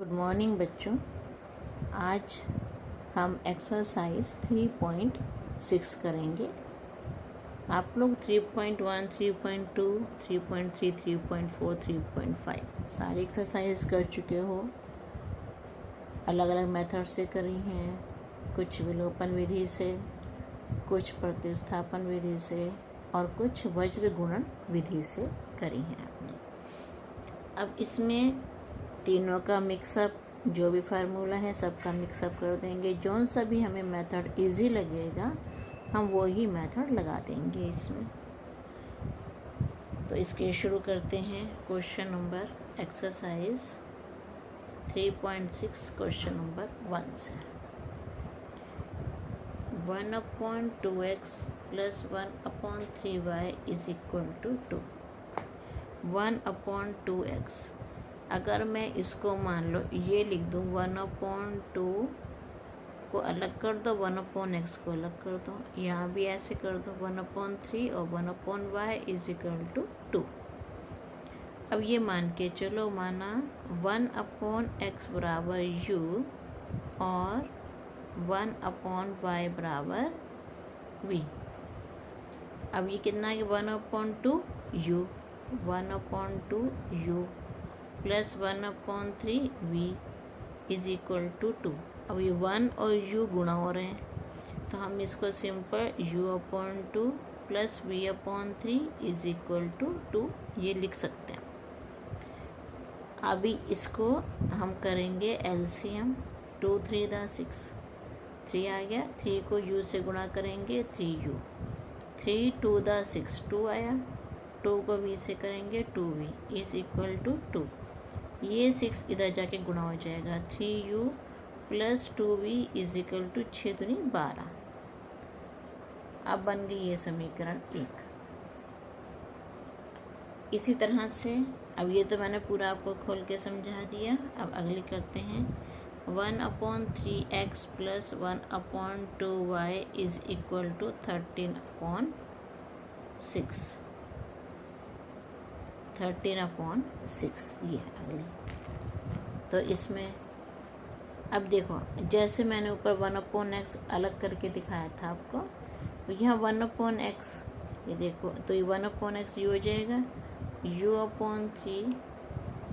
Good morning बच्चों। आज हम एक्सरसाइज 3.6 करेंगे। आप लोग 3.1, 3.2, 3.3, 3.4, 3.5 सारी एक्सरसाइज कर चुके हो। अलग अलग मेथड से करी हैं, कुछ विलोपन विधि से, कुछ प्रतिस्थापन विधि से और कुछ वज्र गुणन विधि से करी हैं आपने। अब इसमें तीनों का मिक्सअप, जो भी फार्मूला है सबका मिक्सअप कर देंगे। जौन सा भी हमें मेथड इजी लगेगा हम वो ही मेथड लगा देंगे इसमें। तो इसके शुरू करते हैं। Question number exercise 3.6 question number 1 से। 1/2x + 1/3y = 2। 1/2x, अगर मैं इसको मान लो ये लिख दूँ 1/2 को अलग कर दो, 1/x को अलग कर दो, यहाँ भी ऐसे कर दो 1/3 और 1/y = 2। अब ये मान के चलो, माना 1/x बराबर u और 1/y बराबर v। अब ये कितना है 1/2 u, 1/2 u प्लस 1/3 v = 2। अब ये 1 और u गुणा हो रहे हैं तो हम इसको सिंपल u/2 प्लस v/3 = 2 ये लिख सकते हैं। अभी इसको हम करेंगे एलसीएम। 2 3 दा 6, 3 आ गया। 3 को u से गुणा करेंगे 3u, 3 2 दा 6, 2 आया। 2 को v से करेंगे 2v = 2। ये 6 इधर जाके गुणा हो जाएगा, 3u प्लस 2v = 6 दूनी 12। अब बन गई ये समीकरण 1। इसी तरह से अब ये तो मैंने पूरा आपको खोल के समझा दिया। अब अगली करते हैं। 1/3x + 1/2y = 13/6। 13/6 ये है अगली। तो इसमें अब देखो, जैसे मैंने ऊपर 1/x अलग करके दिखाया था आपको, तो यहाँ 1/x ये देखो, तो ये 1/x ये हो जाएगा u/3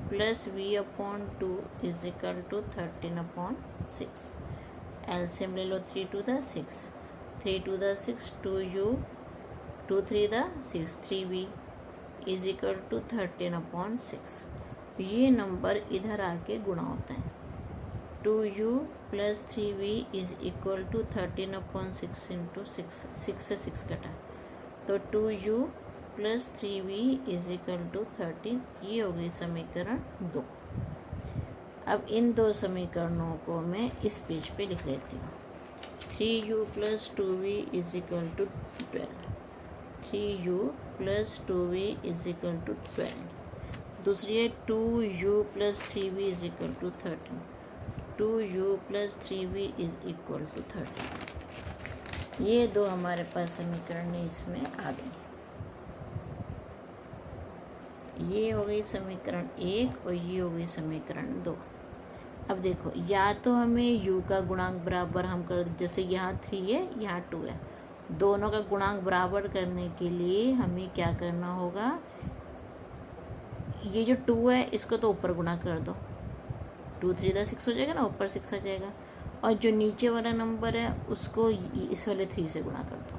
प्लस v/2 = 13/6। एलसीएम ले लो। 3 2 दा 6, 3 2 दा 6, 2u, 2 3 दा 6, 3v = 13/6। ये नंबर इधर आके गुणा होता है। 2u प्लस 3v = 13/6 × 6, 6 से 6 कटा तो 2u प्लस 3v = 13। ये हो गई समीकरण 2। अब इन दो समीकरणों को मैं इस पेज पे लिख लेती हूँ। 3u plus 2v = 12, 3u plus 2v = 12। दूसरी है 2u plus 3v = 13, 2u plus 3v = 13। ये दो हमारे पास समीकरण इसमें आ गई। ये हो गई समीकरण 1 और ये हो गई समीकरण 2। अब देखो, या तो हमें u का गुणांक बराबर हम कर, जैसे यहाँ 3 है यहाँ 2 है, दोनों का गुणांक बराबर करने के लिए हमें क्या करना होगा, ये जो 2 है इसको तो ऊपर गुणा कर दो, 2 3 दा 6 हो जाएगा ना, ऊपर 6 आ जाएगा। और जो नीचे वाला नंबर है उसको इस वाले 3 से गुणा कर दो।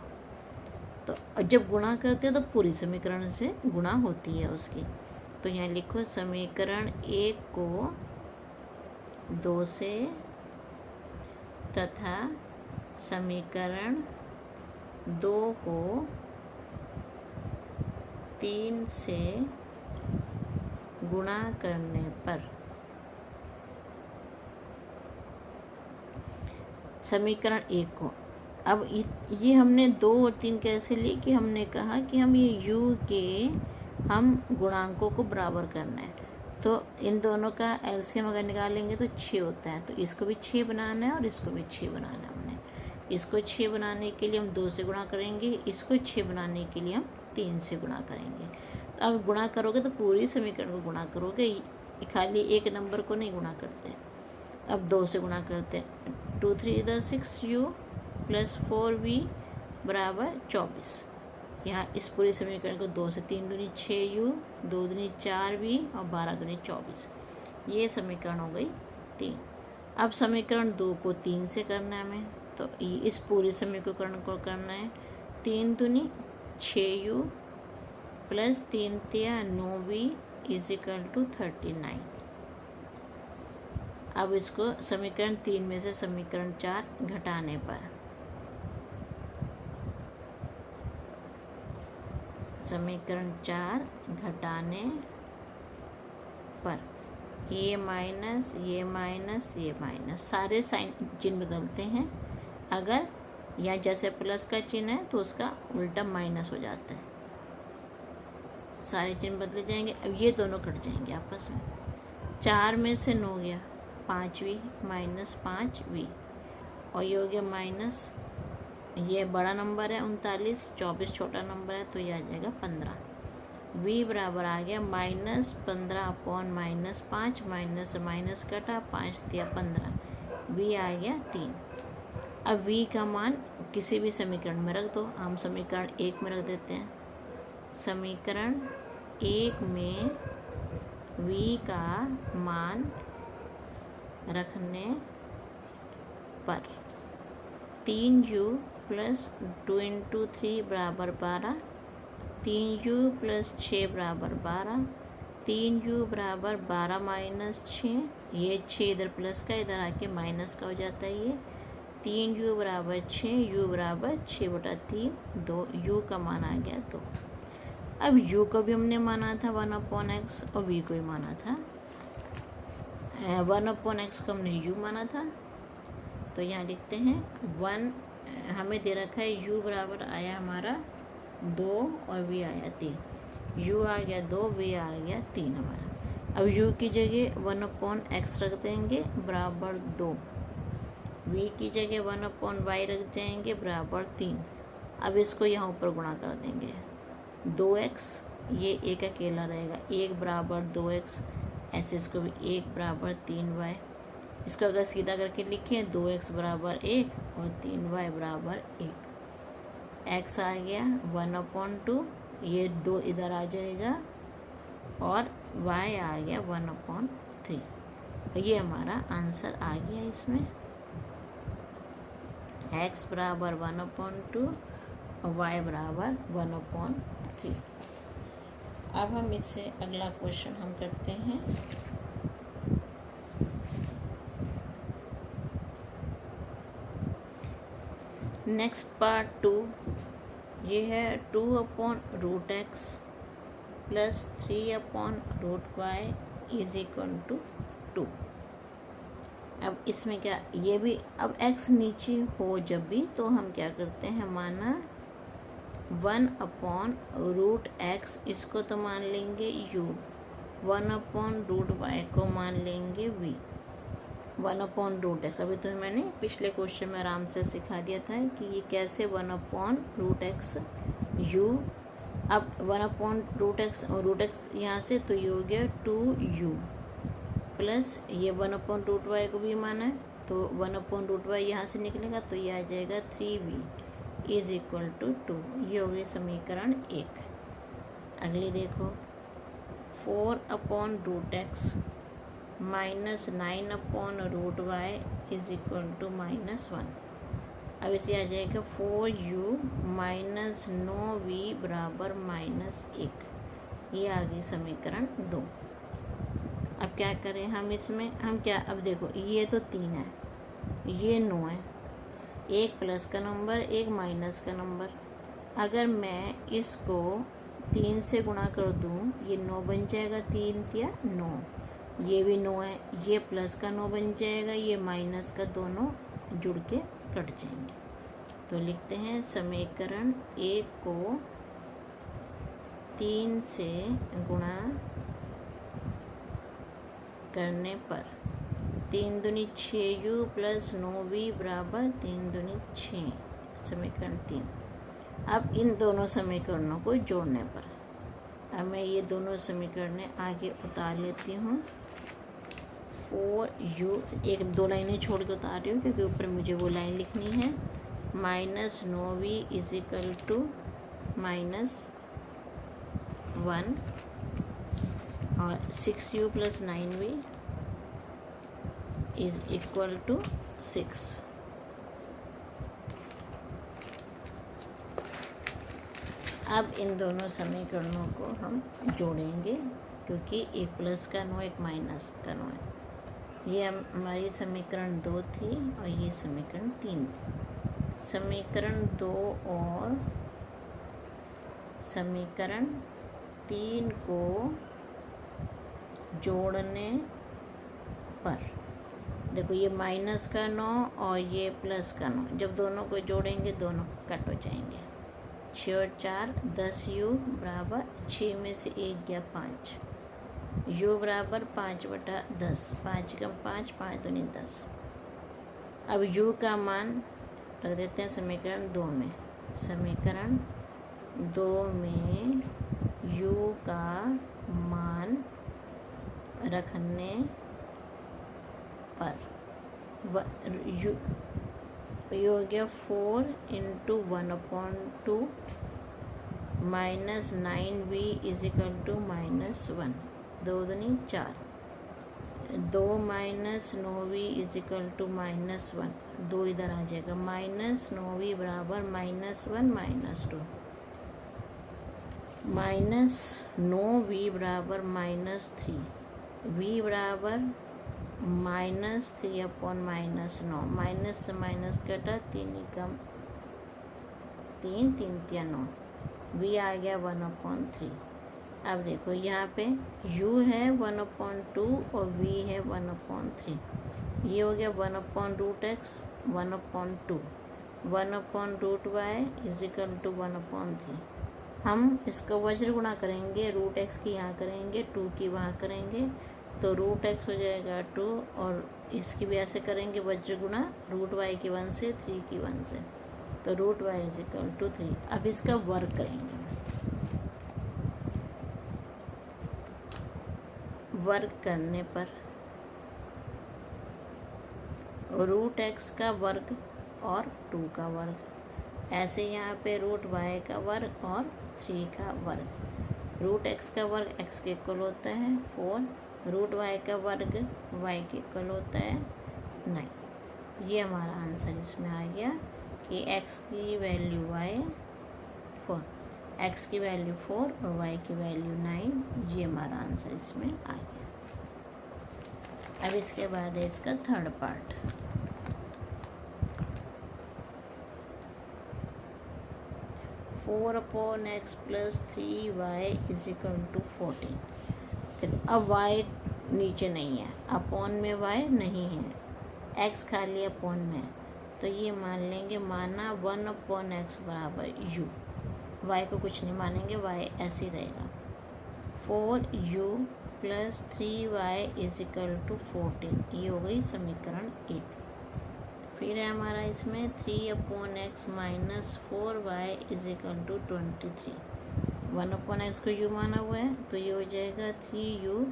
तो जब गुणा करते हैं तो पूरी समीकरण से गुणा होती है उसकी। तो यहाँ लिखो समीकरण 1 को 2 से तथा समीकरण 2 को 3 से गुणा करने पर समीकरण 1 को, अब ये हमने 2 और 3 कैसे ली कि हमने कहा कि हम ये u के हम गुणांकों को बराबर करना है। तो इन दोनों का एलसीएम अगर निकालेंगे तो 6 होता है। तो इसको भी 6 बनाना है और इसको भी 6 बनाना है हमने। इसको 6 बनाने के लिए हम 2 से गुणा करेंगे, इसको 6 बनाने के लिए हम 3 से गुणा करेंगे। तो अब गुणा करोगे तो पूरी समीकरण को गुणा करोगे, खाली एक नंबर को नहीं गुणा करते। अब 2 से गुणा करते हैं। 2 3 6u प्लस 4v बराबर 24। यहाँ इस पूरे समीकरण को 2 से 3 दूनी 6u, 2 दूनी 4v और 12 दूनी 24। ये समीकरण हो गई 3। अब समीकरण 2 को 3 से करना है हमें, तो इस पूरे समीकरण को करना है 3 दूनी 6u प्लस 3 तिया 9v इज इक्वल टू 39। अब इसको समीकरण 3 में से समीकरण 4 घटाने पर समीकरण 4 घटाने पर ये माइनस ये माइनस ये माइनस, सारे साइन चिन्ह बदलते हैं। अगर या जैसे प्लस का चिन्ह है तो उसका उल्टा माइनस हो जाता है, सारे चिन्ह बदले जाएंगे। अब ये दोनों कट जाएंगे आपस में। 4 में से 9 गया 5v माइनस 5v और ये हो गया माइनस, ये बड़ा नंबर है 39, 24 छोटा नंबर है तो ये आ जाएगा 15। v बराबर आ गया माइनस 15 अपॉन माइनस 5, माइनस से माइनस कटा 5 तिया 15, v आ गया 3। अब v का मान किसी भी समीकरण में रख दो। हम समीकरण 1 में रख देते हैं। समीकरण 1 में v का मान रखने पर 3u प्लस 2 इंटू 3 बराबर 12, 3u प्लस 6 बराबर 12, 3u बराबर 12 माइनस 6, ये 6 इधर प्लस का इधर आके माइनस का हो जाता है। ये 3u बराबर 6, u बराबर 6/3, 2 u का मान आ गया 2। अब u को भी हमने माना था 1/x और v को ही माना था 1/x को हमने u माना था। तो यहाँ लिखते हैं 1, हमें दे रखा है u बराबर आया हमारा 2 और v आया 3। u आ गया 2, v आ गया 3 हमारा। अब u की जगह 1/x रख देंगे बराबर 2, v की जगह 1/y रख जाएंगे बराबर 3। अब इसको यहाँ ऊपर गुणा कर देंगे 2x, ये एक अकेला रहेगा 1 बराबर 2x, ऐसे इसको भी 1 बराबर 3y। इसको अगर सीधा करके लिखें 2x बराबर 1 और 3y बराबर 1। x आ गया 1/2, ये 2 इधर आ जाएगा और y आ गया 1/3। ये हमारा आंसर आ गया। इसमें x बराबर 1/2 और y बराबर 1/3। अब हम इससे अगला क्वेश्चन हम करते हैं। नेक्स्ट पार्ट 2, ये है 2/√x plus 3/√y is equal to 2। अब इसमें क्या, ये भी अब x नीचे हो जब भी तो हम क्या करते हैं, माना 1/√x, इसको तो मान लेंगे u, 1/√y को मान लेंगे v, 1/√x। अभी तो मैंने पिछले क्वेश्चन में आराम से सिखा दिया था कि ये कैसे 1/√x u। अब 1/√x और √x यहाँ से तो ये हो गया 2u प्लस ये 1/√y को भी माना है तो 1/√y यहाँ से निकलेगा तो ये आ जाएगा 3v इज इक्वल टू 2। ये हो गई समीकरण 1। अगली देखो 4/√x minus 9/√y is equal to -1। अब इसे आ जाएगा 4u माइनस 9v बराबर -1। ये आ गई समीकरण 2। अब क्या करें हम इसमें, हम क्या, अब देखो ये तो 3 है, ये 9 है, एक प्लस का नंबर एक माइनस का नंबर। अगर मैं इसको 3 से गुणा कर दूं ये 9 बन जाएगा, 3 तिया 9, ये भी 9 है, ये प्लस का 9 बन जाएगा, ये माइनस का, दोनों जुड़ के कट जाएंगे। तो लिखते हैं समीकरण 1 को 3 से गुणा करने पर 3 दूनी 6u प्लस 9v बराबर 3 दूनी 6, समीकरण 3। अब इन दोनों समीकरणों को जोड़ने पर, अब मैं ये दोनों समीकरणें आगे उतार लेती हूँ। 4u, एक दो लाइनें छोड़ के उतार रही हूँ क्योंकि ऊपर मुझे वो लाइन लिखनी है, minus 9v is equal to -1 और 6u plus 9v is equal to 6। अब इन दोनों समीकरणों को हम जोड़ेंगे क्योंकि एक प्लस का 9 एक माइनस का 9 है। ये हमारी समीकरण 2 थी और ये समीकरण 3 थी। समीकरण 2 और समीकरण 3 को जोड़ने पर देखो, ये माइनस का 9 और ये प्लस का 9, जब दोनों को जोड़ेंगे दोनों कट हो जाएंगे। 6 और 4 10u बराबर 6 में से 1 गया 5, u बराबर 5/10, 5 कम 5, 5 दूनी 10। अब u का मान रख देते हैं समीकरण 2 में। समीकरण 2 में u का मान रखने पर ये हो गया 4 into 1/2 minus 9v is equal to -1, 2 दूनी 4, 2 minus 9v is equal to -1, 2 इधर आ जाएगा, माइनस 9v बराबर -1 -2, माइनस 9v बराबर -3, v बराबर -3/-9, माइनस से माइनस कटा, 3 कम 3, 3 या 9, v आ गया 1/3। अब देखो यहाँ पे u है 1/2 और v है 1/3, ये हो गया 1/√x 1/2, 1/√y is equal to 1/3। हम इसको वज्र गुणा करेंगे, √x की यहाँ करेंगे, 2 की वहाँ करेंगे, तो √x हो जाएगा 2 और इसकी भी ऐसे करेंगे वज्र गुणा, √y की 1 से 3 की 1 से, तो √y इज इक्वल टू 3। अब इसका वर्ग करेंगे, वर्ग करने पर √x का वर्ग और 2 का वर्ग, ऐसे यहाँ पे √y का वर्ग और 3 का वर्ग। √x का वर्ग x के इक्वल होता है 4, √y का वर्ग y के इक्वल होता है 9। ये हमारा आंसर इसमें आ गया कि x की वैल्यू 4 और y की वैल्यू 9, ये हमारा आंसर इसमें आ गया। अब इसके बाद है इसका third part. Four upon x plus 3y is equal to 14। अब y नीचे नहीं है, अपॉन में y नहीं है, x खाली अपॉन में, तो ये मान लेंगे, माना 1/x बराबर u, y को कुछ नहीं मानेंगे, y ऐसे ही रहेगा। 4u plus 3y is equal to 14, ये हो गई समीकरण 1। फिर है हमारा इसमें 3/x minus 4y is equal to 23, 1/x को u माना हुआ है, तो ये हो जाएगा 3u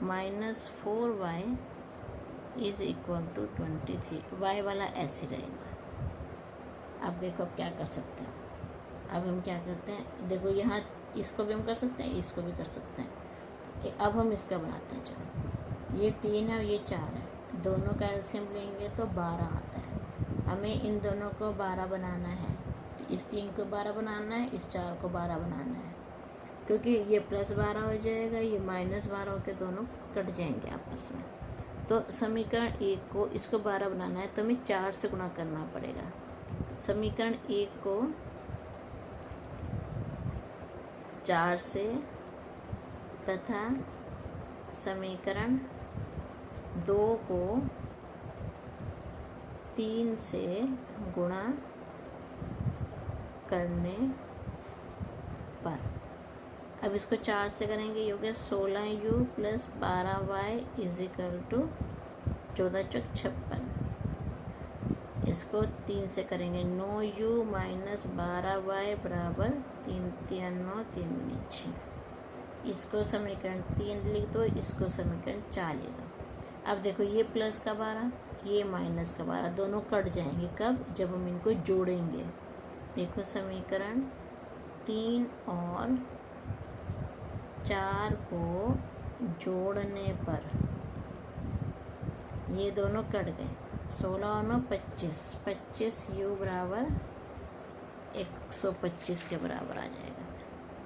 minus 4y is equal to 23, y वाला ऐसे रहेगा। अब देखो अब क्या कर सकते हैं, अब हम क्या करते हैं, देखो यहाँ इसको भी हम कर सकते हैं, इसको भी कर सकते हैं। अब हम इसका बनाते हैं, चलो ये 3 है और ये 4 है, दोनों का एलसीएम लेंगे तो 12 आता है। हमें इन दोनों को 12 बनाना है, तो इस 3 को 12 बनाना है, इस 4 को 12 बनाना है, क्योंकि ये +12 हो जाएगा, ये -12 होकर दोनों कट जाएंगे आपस में। तो समीकरण 1 को, इसको 12 बनाना है तो हमें 4 से गुणा करना पड़ेगा। समीकरण 1 को 4 से तथा समीकरण 2 को 3 से गुणा करने पर, अब इसको 4 से करेंगे, ये हो गया 16u plus 12y is equal to 14 चौक 56। इसको 3 से करेंगे, 9u माइनस 12y बराबर 3 3 9 3 6। इसको समीकरण 3 लिख दो, इसको समीकरण 4 लिख दो। अब देखो ये प्लस का 12, ये माइनस का 12, दोनों कट जाएंगे। कब? जब हम इनको जोड़ेंगे। देखो समीकरण 3 और 4 को जोड़ने पर ये दोनों कट गए। 16 और 9 25, 25 u बराबर 125 के बराबर आ जाएगा।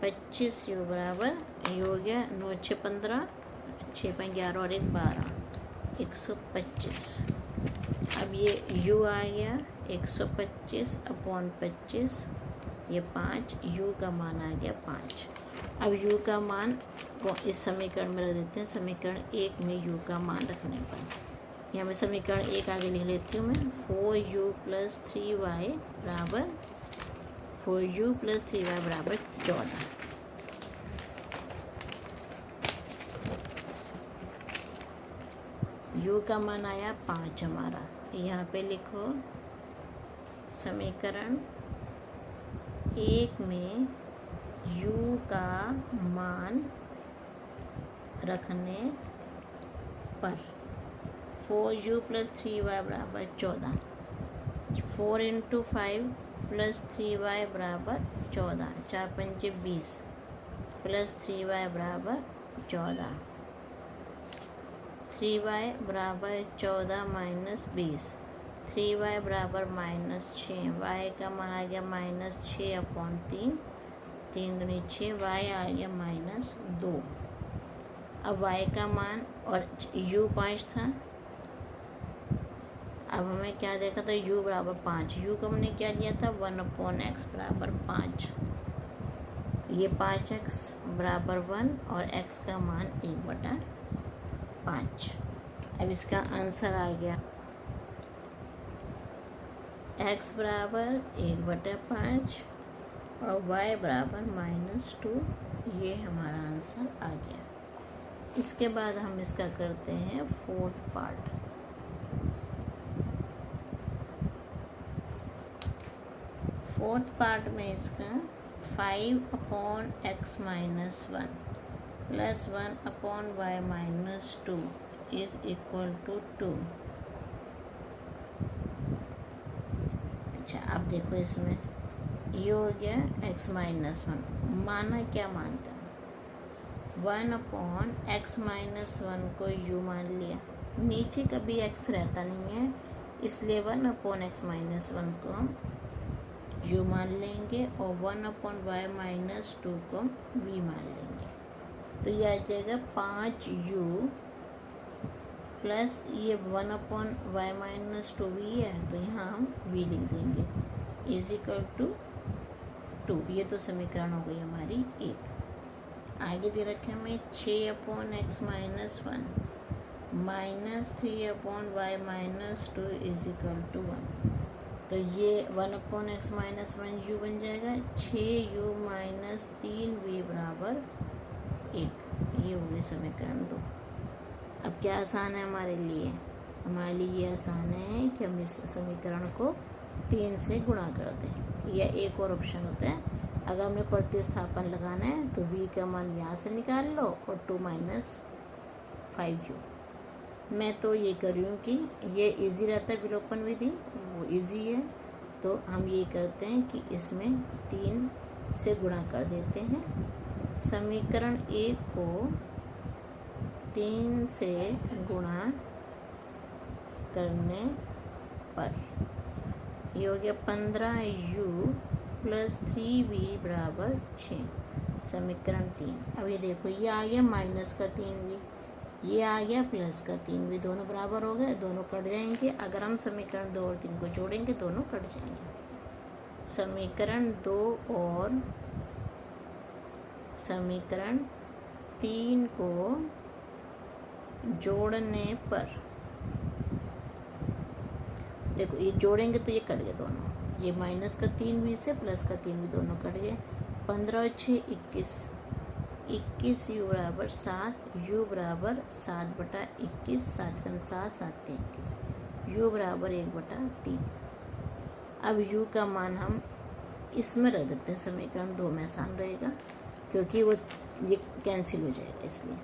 25 u बराबर, ये हो गया 9 6 15, 6 5 11 और 1 12, 125। अब ये u आ गया 125 अपॉन 25, ये 5, u का मान आ गया 5। अब u का मान को इस समीकरण में रख देते हैं। समीकरण 1 में u का मान रखने पर यहाँ मैं समीकरण 1 आगे लिख लेती हूँ मैं। 4u + 3y बराबर 4u + 3y बराबर 14। u का मान आया 5 हमारा। यहाँ पे लिखो समीकरण 1 में u का मान रखने पर 4u + 3y बराबर 14, 4 × 5 + 3y बराबर 14, 4 पंजे 20 + 3y बराबर 14, 3y बराबर 14 - 20, 3y बराबर -6, y का मान आ गया -6/3, 3 दूनी 6, y आ गया -2। अब y का मान, और u 5 था। अब हमें क्या देखा था? u बराबर 5। u को हमने क्या लिया था? 1/x बराबर 5। ये 5x बराबर 1 और x का मान 1/5। अब इसका आंसर आ गया x बराबर 1/5 और y बराबर -2। ये हमारा आंसर आ गया। इसके बाद हम इसका करते हैं 4th पार्ट। फोर्थ पार्ट में इसका 5/x - 1 + 1/y - 2 = 2। अच्छा, अब देखो इसमें ये हो गया x - 1, माना क्या मानता है? 1/x - 1 को u मान लिया। नीचे कभी x रहता नहीं है, इसलिए 1/x - 1 को हम u मान लेंगे और 1/y - 2 को v मान लेंगे। तो ये आ जाएगा 5u प्लस ये 1/y - 2v है, तो यहाँ हम v लिख देंगे = 2। ये तो समीकरण हो गई हमारी 1। आगे दे रखे हमें 6/x - 1 -3/y - 2 = 1। तो ये 1/x - 1 u बन जाएगा। 6u - 3v बराबर 1। ये हो गई समीकरण 2। अब क्या आसान है हमारे लिए? हमारे लिए ये आसान है कि हम इस समीकरण को 3 से गुणा कर दें। या एक और ऑप्शन होता है, अगर हमें प्रतिस्थापन लगाना है तो v का मान यहाँ से निकाल लो और 2 - 5u। मैं तो ये कर रही हूँ कि ये इजी रहता है, विलोपन विधि वो इजी है, तो हम ये करते हैं कि इसमें 3 से गुणा कर देते हैं। समीकरण 1 को 3 से गुणा करने पर ये हो गया 15u + 3v बराबर 6। समीकरण 3। अब ये देखो, ये आ गया -3v, ये आ गया +3v, दोनों बराबर हो गए, दोनों कट जाएंगे। अगर हम समीकरण 2 और 3 को जोड़ेंगे, दोनों कट जाएंगे। समीकरण 2 और समीकरण 3 को जोड़ने पर देखो, ये जोड़ेंगे तो ये कट गए दोनों, ये -3v से +3v दोनों कट गए। 15 और 6 21, 21u बराबर 7, u बराबर 7/21, 7 × 7 7 21, u बराबर 1/3। अब u का मान हम इसमें रख देते हैं, समीकरण 2 में आसान रहेगा क्योंकि वो ये कैंसिल हो जाएगा इसलिए।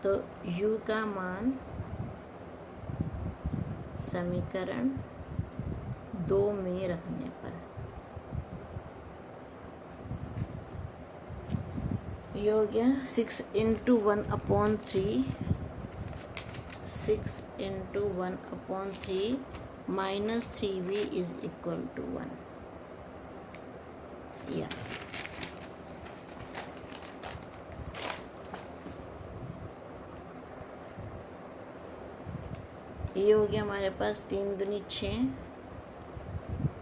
तो u का मान समीकरण 2 में रखने पर। ये हो गया 6 into 1/3, 6 into 1/3 minus 3v is equal to 1। या ये हो गया हमारे पास 3 दूनी 6,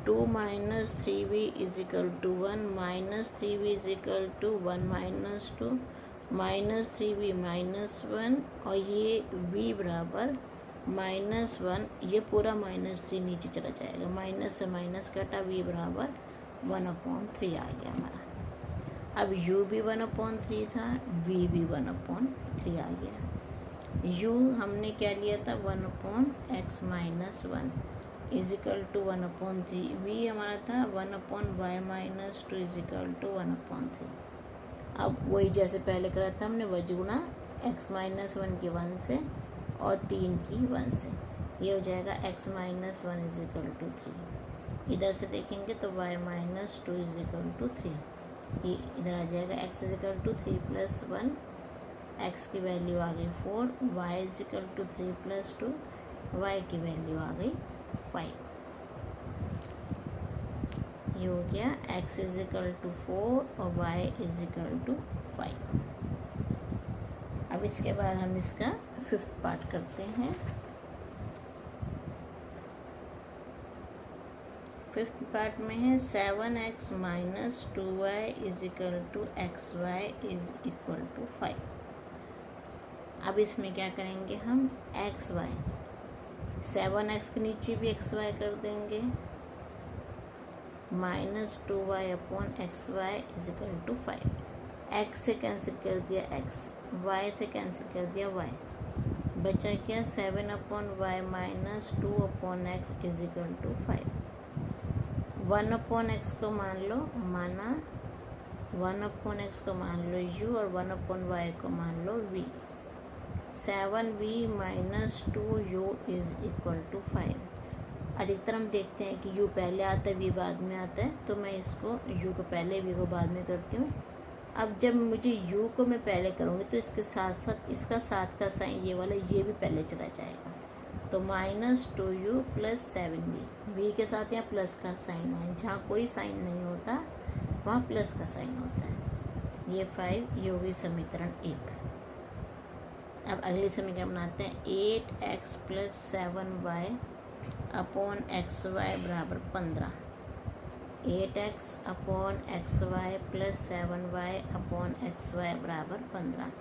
2 minus 3v is equal to 1, minus 3v is equal to 1 minus 2, minus 3v minus 1, और ये v बराबर -1। ये पूरा -3 नीचे चला जाएगा, माइनस से माइनस कटा, v बराबर 1/3 आ गया हमारा। अब u भी 1/3 था, v भी 1/3 आ गया। u हमने क्या लिया था 1/x minus 1 is equal to 1/3। v हमारा था 1/y minus 2 is equal to 1/3। अब वही जैसे पहले करा था हमने, वही गुणा x माइनस 1 की 1 से और 3 की 1 से, ये हो जाएगा x minus 1 is equal to 3। इधर से देखेंगे तो y minus 2 is equal to 3, ये इधर आ जाएगा x is equal to 3 plus 1, x की वैल्यू आ गई 4, y is equal to 3 plus 2, y की वैल्यू आ गई 5। ये हो गया x इज इक्वल टू 4 और y इज इक्वल टू 5। अब इसके बाद हम इसका 5th पार्ट करते हैं। 5th पार्ट में है 7x minus 2y is equal to xy is equal to 5। अब इसमें क्या करेंगे हम, xy 7x के नीचे भी xy कर देंगे, minus 2y upon xy is equal to 5। x से कैंसिल कर दिया x, y से कैंसिल कर दिया y, बचा क्या 7/y minus 2/x is equal to 5। 1/x को मान लो, माना 1/x को मान लो u और 1/y को मान लो v। 7v minus 2u is equal to 5। अधिकतर हम देखते हैं कि u पहले आता है v बाद में आता है, तो मैं इसको u को पहले v को बाद में करती हूँ। अब जब मुझे u को मैं पहले करूँगी तो इसके साथ साथ इसका साथ का साइन ये वाला ये भी पहले चला जाएगा, तो minus 2u plus 7v, v के साथ यहाँ प्लस का साइन है, जहाँ कोई साइन नहीं होता वहाँ प्लस का साइन होता है। ये 5, ये होगी समीकरण 1। अब अगली समीकरण बनाते हैं 8x plus 7y upon XY बराबर 15। 8x upon XY plus 7y upon XY बराबर 15।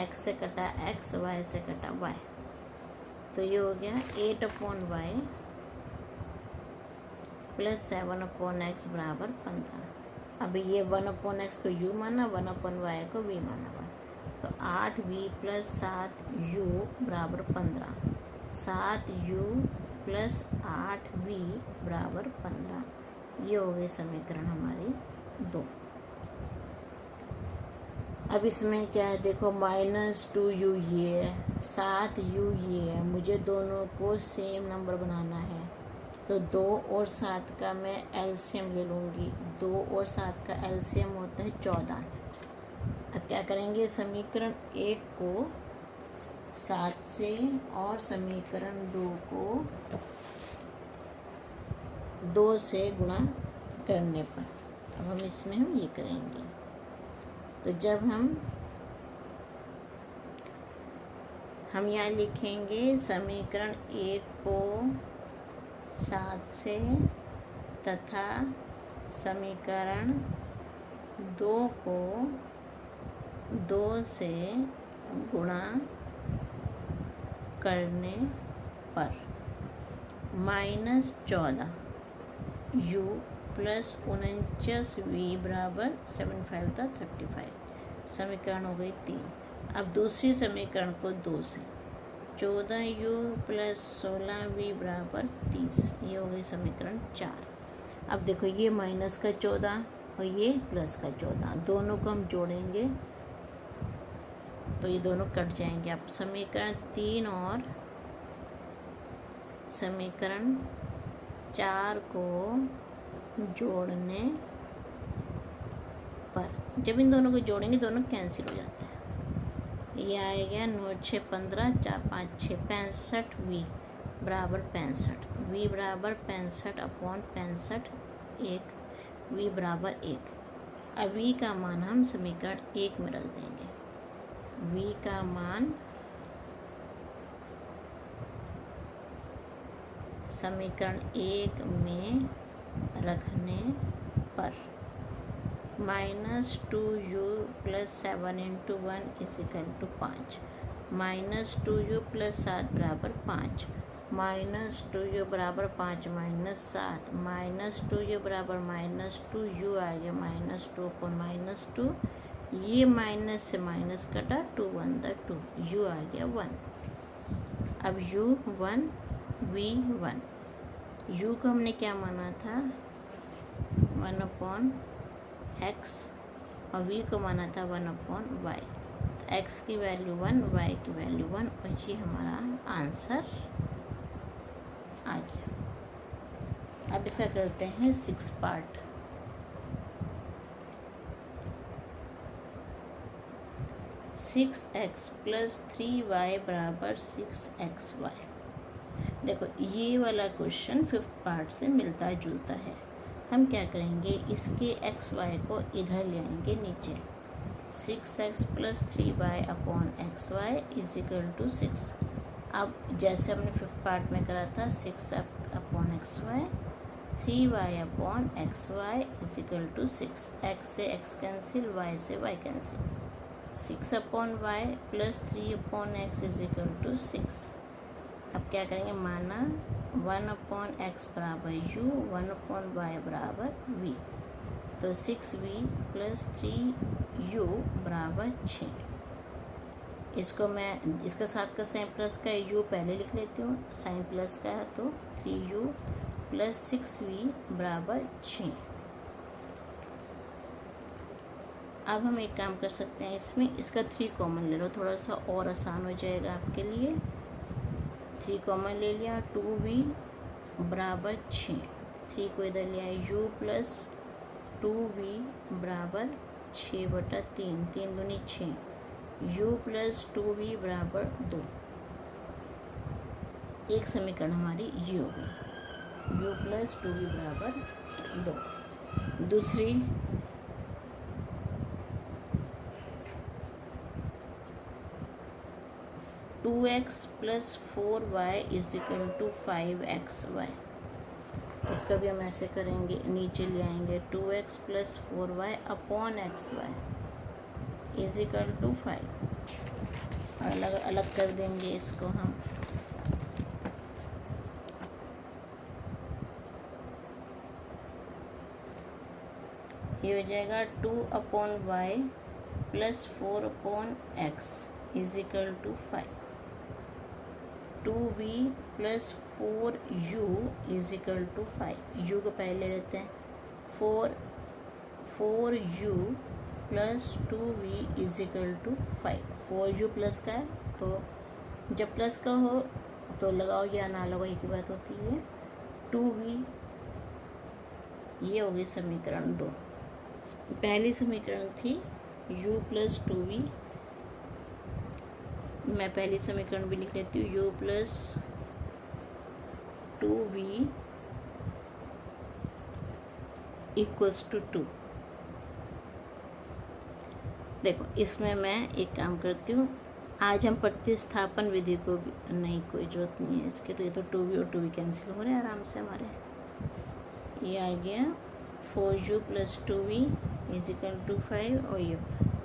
x से कटा x, y से कटा y, तो ये हो गया 8/y प्लस 7/x बराबर 15। अब ये 1/x को u माना, 1/y को v माना हुआ, तो 8v प्लस 7u बराबर 15, 7u प्लस 8v बराबर 15। ये हो गई समीकरण हमारी 2। अब इसमें क्या है देखो, -2u ये है, 7u ये है, मुझे दोनों को सेम नंबर बनाना है, तो 2 और 7 का मैं एलसीएम ले लूँगी। 2 और 7 का एलसीएम होता है 14। अब क्या करेंगे, समीकरण 1 को 7 से और समीकरण 2 को 2 से गुणा करने पर, अब हम इसमें हम ये करेंगे, तो जब हम यहाँ लिखेंगे समीकरण 1 को 7 से तथा समीकरण 2 को 2 से गुणा करने पर -14 u प्लस 49v बराबर 7×5 था 35। समीकरण हो गई 3। अब दूसरी समीकरण को 2 से, 14u प्लस 16v बराबर 30, ये हो गई समीकरण 4। अब देखो ये माइनस का 14 और ये प्लस का 14, दोनों को हम जोड़ेंगे तो ये दोनों कट जाएंगे। अब समीकरण 3 और समीकरण 4 को जोड़ने पर, जब इन दोनों को जोड़ेंगे दोनों कैंसिल हो जाते हैं। ये आएगा 9 6 15 4 5 6 65 v बराबर 65, v बराबर 65 अपॉन 65 1, v बराबर 1। अब v का मान हम समीकरण 1 में रख देंगे। v का मान समीकरण 1 में रखने पर -2u + 7 × 1 = 5, -2u + 7 बराबर 5, -2u बराबर 5 - 7, -2u बराबर -2u आ गया -2 अपॉन -2, ये माइनस से माइनस कटा, 2 1 2, u आ गया 1। अब u 1 v 1, u को हमने क्या माना था 1/x और v को माना था 1/y। तो x की वैल्यू 1, y की वैल्यू 1 और ये हमारा आंसर आ गया। अब इसका करते हैं 6 पार्ट। 6x + 3y बराबर 6xy। देखो ये वाला क्वेश्चन 5th पार्ट से मिलता जुलता है। हम क्या करेंगे, इसके एक्स वाई को इधर ले आएंगे नीचे। 6x + 3y upon xy = 6। अब जैसे हमने 5th पार्ट में करा था 6 upon xy, 3y upon xy = 6। x से x कैंसिल, y से y cancel, 6 upon y + 3 upon x = 6। अब क्या करेंगे, माना 1/x बराबर u, 1/y बराबर v, तो 6v + 3u बराबर 6। इसको मैं इसका साथ का साइन प्लस का u पहले लिख लेती हूँ, साइन प्लस का है तो 3u + 6v बराबर 6। अब हम एक काम कर सकते हैं, इसमें इसका 3 कॉमन ले लो, थोड़ा सा और आसान हो जाएगा आपके लिए। 3 कॉमन ले लिया, 2v बराबर 6, 3 को इधर ले आए, u + 2v बराबर 6/3, 3 दूनी 6, u + 2v बराबर 2। एक समीकरण हमारी ये हो गई, u + 2v बराबर 2। दूसरी 2x + 4y = 5xy। इसका भी हम ऐसे करेंगे, नीचे ले आएंगे 2x + 4y अपॉन xy = 5। अलग अलग कर देंगे इसको हम। ये हो जाएगा 2/y + 4/x = 5। 2v + 4u = 5। u को पहले ले लेते हैं, 4u + 2v = 5। 4u प्लस का है तो जब प्लस का हो तो लगाओ या ना लगाओ एक ही बात होती है। 2v, ये हो गई समीकरण 2। पहली समीकरण थी u + 2v, मैं पहली समीकरण भी लिख लेती हूँ, u + 2v = 2। देखो इसमें मैं एक काम करती हूँ, आज हम प्रतिस्थापन विधि को भी नहीं, कोई ज़रूरत नहीं है इसके, तो ये तो 2v और 2v कैंसिल हो रहे हैं आराम से हमारे। ये आ गया 4u + 2v = 5 और ये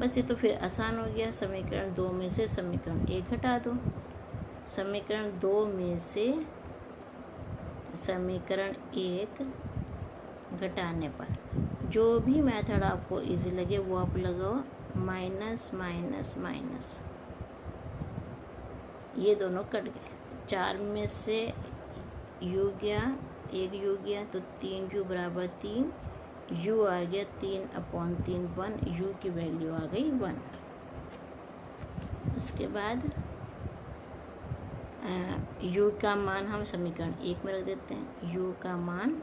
बस, ये तो फिर आसान हो गया। समीकरण 2 में से समीकरण 1 हटा दो। समीकरण 2 में से समीकरण 1 घटाने पर जो भी मेथड आपको इजी लगे वो आप लगाओ। माइनस माइनस माइनस, ये दोनों कट गए। 4 में से u गया, 1 u गया तो 3u बराबर 3, u आ गया 3/3 1, u की वैल्यू आ गई 1। उसके बाद u का मान हम समीकरण 1 में रख देते हैं। u का मान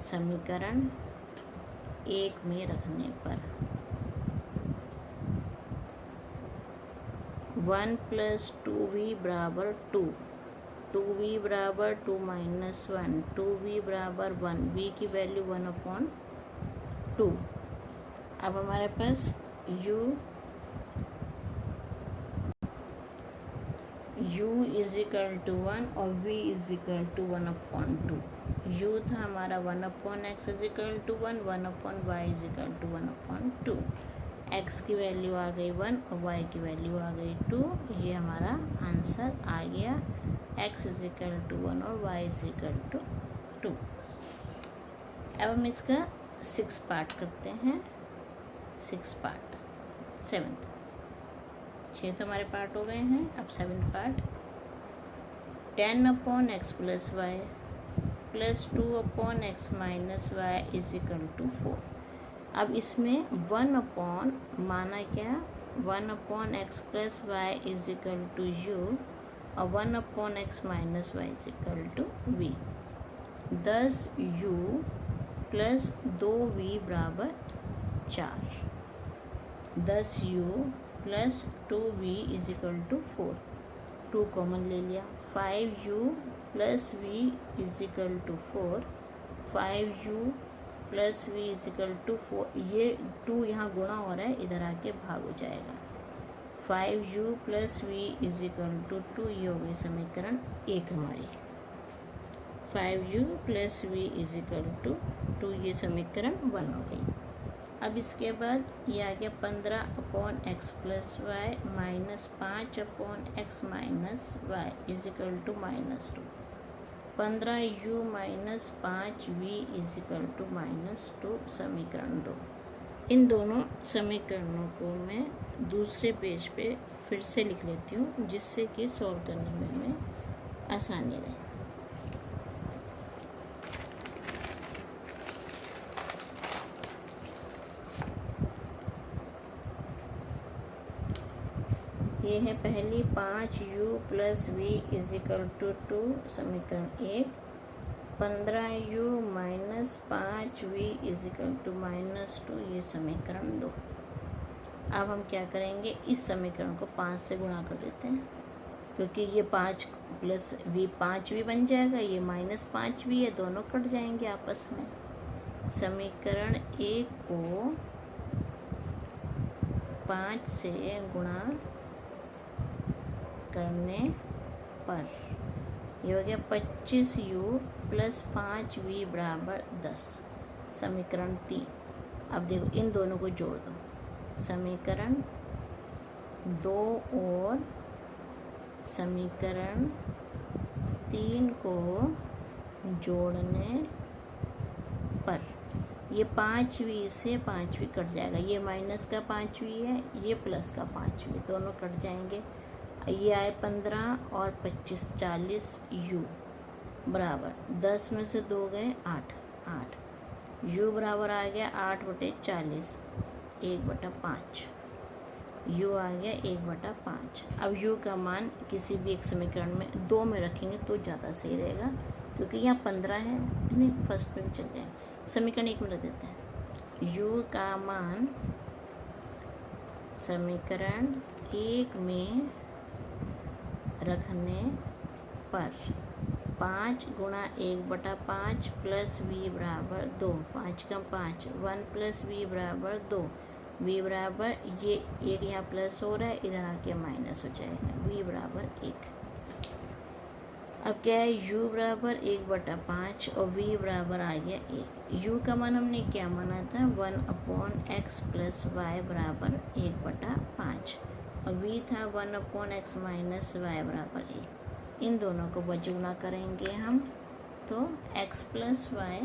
समीकरण 1 में रखने पर 1 + 2v बराबर 2, 2v बराबर 2 - 1, 2v बराबर 1, v की वैल्यू 1/2। अब हमारे पास u = 1 और v = 1/2। u था हमारा 1/x = 1, 1/y = 1/2। x की वैल्यू आ गई 1 और y की वैल्यू आ गई 2। ये हमारा आंसर आ गया, x = 1 और y = 2। अब हम इसका 6 पार्ट करते हैं। 6 पार्ट, 7th 6 तो हमारे पार्ट हो गए हैं। अब 7th part, 10/x + y + 2/x - y = 4। अब इसमें 1/ माना क्या, 1/x + y = u और 1/x - y = v। 10u + 2v बराबर 4, 10u + 2v = 4, 2 कॉमन ले लिया। 5u + v = 4, 5u + v = 4। ये 2 यहाँ गुणा हो रहा है, इधर आके भाग हो जाएगा। 5u + v = 2, ये हो गई समीकरण 1 हमारी। 5u + v = 2, ये समीकरण 1 हो गई। अब इसके बाद ये आ गया 15/x + y - 5/x - y = -2, 15u - 5v = -2, समीकरण 2। इन दोनों समीकरणों को मैं दूसरे पेज पे फिर से लिख लेती हूँ, जिससे कि सॉल्व करने में हमें आसानी रहे। ये है पहली 5u + v = 2, समीकरण 1। 15u - 5v = -2, ये समीकरण 2। अब हम क्या करेंगे, इस समीकरण को 5 से गुणा कर देते हैं, क्योंकि ये 5 + v 5v बन जाएगा, ये -5v है, दोनों कट जाएंगे आपस में। समीकरण 1 को 5 से गुणा करने पर ये हो गया 25u + 5v बराबर 10, समीकरण 3। अब देखो इन दोनों को जोड़ दो, समीकरण 2 और समीकरण 3 को जोड़ने पर ये 5v से 5v कट जाएगा, ये माइनस का 5v है, ये प्लस का 5v, दोनों कट जाएंगे। ये आए 15 और 25 40u बराबर 10 में से 2 गए 8, 8 u बराबर आ गया 8/40, 1/5, u आ गया 1/5। अब u का मान किसी भी एक समीकरण में 2 में रखेंगे तो ज़्यादा सही रहेगा, क्योंकि यहाँ 15 है, नहीं फर्स्ट पे भी चल जाए। समीकरण 1 में रख देते हैं। u का मान समीकरण 1 में रखने पर 5 गुणा 1/5 + v बराबर 2, 5 का 5, 1 + v बराबर 2, v बराबर ये 1 यहाँ प्लस हो रहा है, इधर आके माइनस हो जाएगा, v बराबर 1। अब क्या है, u बराबर 1/5 और v बराबर आ गया 1। u का मान हमने क्या माना था, 1/x + y बराबर 1/5 और v था 1/x - y बराबर 1। इन दोनों को बजुगुना करेंगे हम, तो x + y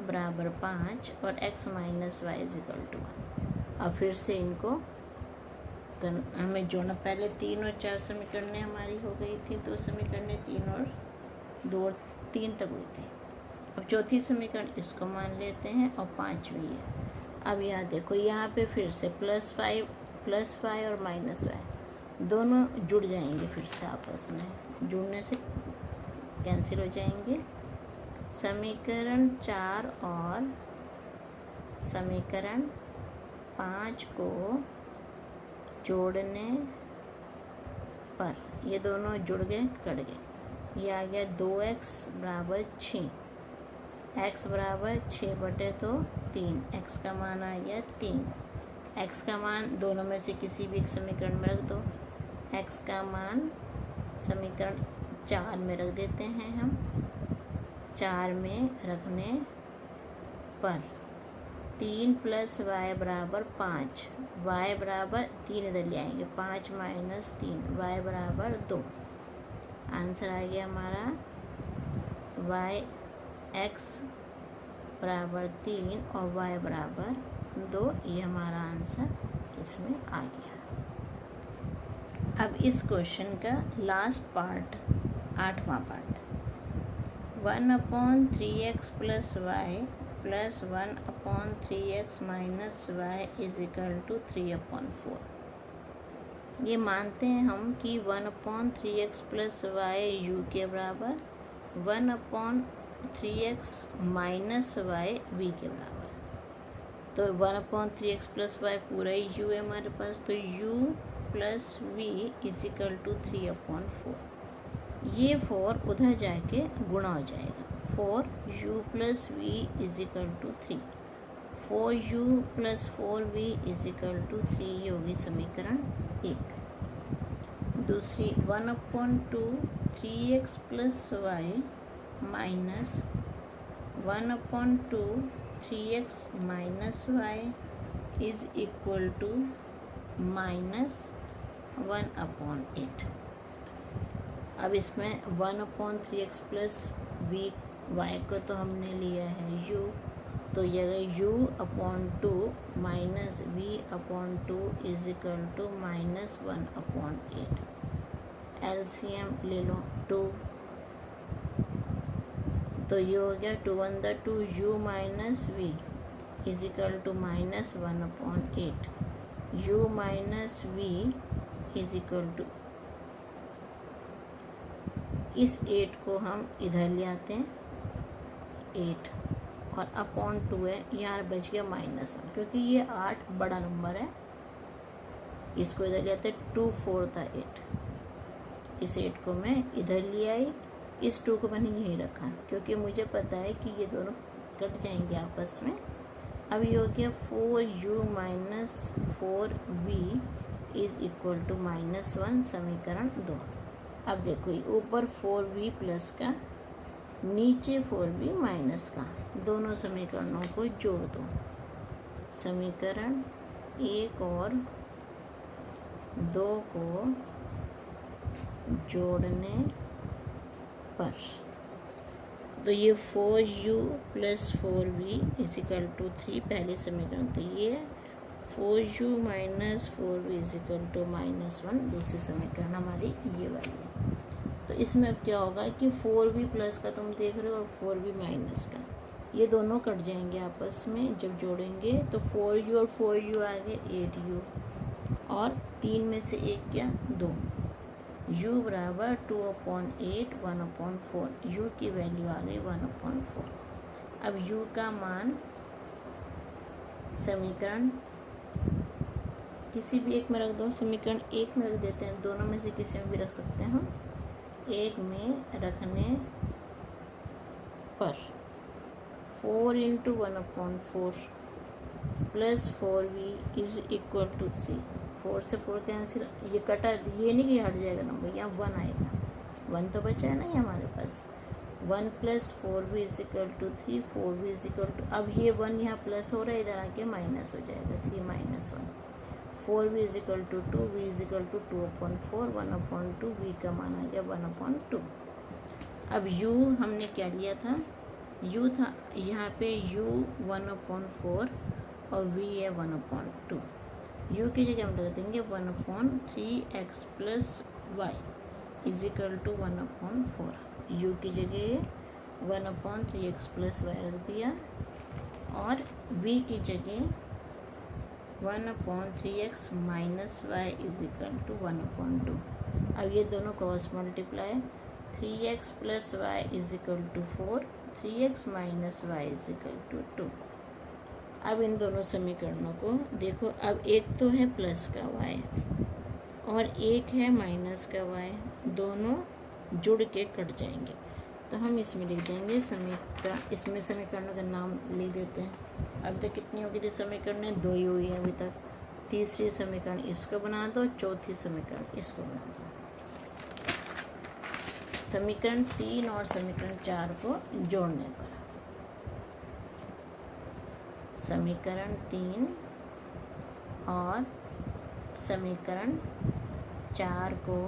बराबर 5 और x - y = 1। अब फिर से इनको हमें जोड़ना, पहले 3 और 4 समीकरणें हमारी हो गई थी, 2 समीकरणें 3 और 2 और 3 तक हुई थी। अब चौथी समीकरण इसको मान लेते हैं और 5वीं है। अब यहाँ देखो, यहाँ पे फिर से +5 और -y, दोनों जुड़ जाएंगे फिर से आपस में, जुड़ने से कैंसिल हो जाएंगे। समीकरण 4 और समीकरण 5 को जोड़ने पर ये दोनों जुड़ गए, कट गए। ये आ गया 2x बराबर 6, x बराबर 6/3, x का मान आ गया 3। x का मान दोनों में से किसी भी एक समीकरण में रख दो। x का मान समीकरण 4 में रख देते हैं हम। 4 में रखने पर 3 + y बराबर 5, y बराबर 3 इधर ले आएंगे, 5 - 3, y बराबर 2। आंसर आ गया हमारा x बराबर 3 और y बराबर 2। ये हमारा आंसर इसमें आ गया। अब इस क्वेश्चन का लास्ट पार्ट, 8वां part, 1/3x + y + 1/3x - y = 3/4। ये मानते हैं हम कि 1/3x + y u के बराबर, 1/3x - y v के बराबर। तो 1/3x + y पूरा ही u है हमारे पास, तो u + v = 3/4। ये 4 उधर जाके गुणा हो जाएगा, 4u + v = 3, 4u + 4v = 3। ये होगी समीकरण 1। दूसरी 1/2 3x + y minus 1/2 3x - y = -1/8। अब इसमें 1/3x + y को तो हमने लिया है u, तो यह u/2 - v/2 = -1/8। एलसीएम ले लो 2, तो ये हो गया 2 × 2 u - v = -1/8। u - v = इस 8 को हम इधर ले आते हैं, 8 और /2 है, यहाँ बच गया -1, क्योंकि ये 8 बड़ा नंबर है। इसको इधर ले आते हैं, 2 4 था 8, इस 8 को मैं इधर ले आई, इस 2 को मैंने यहीं रखा, क्योंकि मुझे पता है कि ये दोनों कट जाएंगे आपस में। अब ये हो गया 4u - 4v = -1, समीकरण 2। अब देखो ये ऊपर 4v प्लस का, नीचे 4v माइनस का, दोनों समीकरणों को जोड़ दो। समीकरण 1 और 2 को जोड़ने पर तो ये 4u + 4v = 3 पहले समीकरण, तो ये 4u - 4v = -1 दूसरी समीकरण हमारी ये वाली है। तो इसमें अब क्या होगा कि 4v प्लस का तुम देख रहे हो और 4v माइनस का, ये दोनों कट जाएंगे आपस में जब जोड़ेंगे, तो 4u और 4u आ गए 8u, और 3 में से 1 क्या 2, u बराबर 2/8 1/4, u की वैल्यू आ गई 1/4। अब u का मान समीकरण किसी भी एक में रख दो, समीकरण 1 में रख देते हैं, दोनों में से किसी में भी रख सकते हैं हम। 1 में रखने पर 4 × 1/4 + 4v = 3, 4 से 4 कैंसिल, ये कटा, ये नहीं कि हट जाएगा नंबर, यहाँ 1 आएगा, 1 तो बचा है ना ये हमारे पास। 1 + 4v = 3, 4v = अब ये 1 यहाँ प्लस हो रहा है, इधर आके माइनस हो जाएगा, 3 - 1, 4v = 2, v = 2/4, 1/2, v का मान आ गया 1/2। अब u हमने क्या लिया था, u था यहाँ पे u 1/4 और v है 1/2। u की जगह हम रख देंगे 1/3x + y = 1/4। u की जगह 1/3x + y रख दिया, और v की जगह 1/3x minus Y is equal to 1/2। अब ये दोनों cross multiply, 3x plus Y is equal to 4, 3x minus Y is equal to 2। अब इन दोनों समीकरणों को देखो, अब एक तो है प्लस का y और एक है माइनस का y, दोनों जुड़ के कट जाएंगे। तो हम इसमें लिख देंगे समीकरण, इसमें समीकरणों का नाम लिख देते हैं। अब तक कितनी हो गई थी समीकरण? 2 ही हुई है अभी तक। तीसरी समीकरण इसको बना दो, चौथी समीकरण इसको बना दो। समीकरण 3 और समीकरण 4 को जोड़ने पर समीकरण 3 और समीकरण 4 को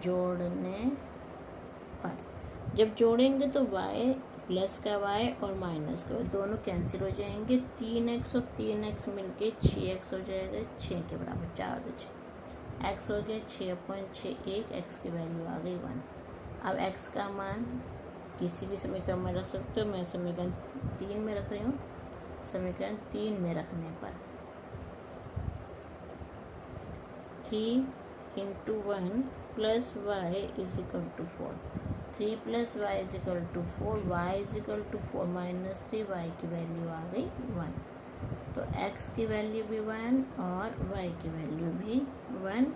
जोड़ने पर, जब जोड़ेंगे तो y प्लस का y और माइनस का y दोनों कैंसिल हो जाएंगे। 3x और 3x मिलके 6x हो जाएगा, 6 के बराबर 4 तो 6 x हो गया 6/6, x की वैल्यू आ गई 1। अब x का मान किसी भी समीकरण में रख सकते हो, मैं समीकरण 3 में रख रही हूँ। समीकरण 3 में रखने पर 3 × 1 plus Y is equal to 4, 3 plus Y is equal to 4, Y is equal to 4 minus 3, Y की वैल्यू आ गई 1। तो x की वैल्यू भी 1 और y की वैल्यू भी 1,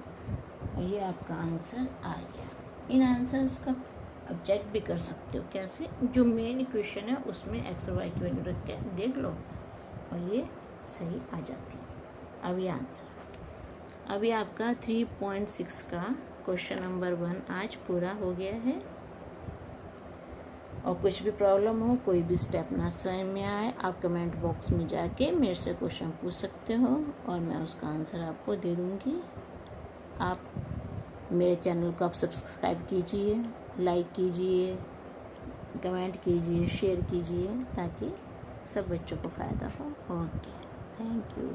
और ये आपका आंसर आ गया। इन आंसर्स का अब चेक भी कर सकते हो कैसे, जो मेन इक्वेशन है उसमें x और y की वैल्यू रख के देख लो और ये सही आ जाती है। अब ये आंसर, अभी आपका 3.6 का क्वेश्चन नंबर 1 आज पूरा हो गया है। और कुछ भी प्रॉब्लम हो, कोई भी स्टेप ना समझ में आए, आप कमेंट बॉक्स में जाके मेरे से क्वेश्चन पूछ सकते हो और मैं उसका आंसर आपको दे दूँगी। आप मेरे चैनल को आप सब्सक्राइब कीजिए, लाइक कीजिए, कमेंट कीजिए, शेयर कीजिए ताकि सब बच्चों को फ़ायदा हो। Okay, thank you.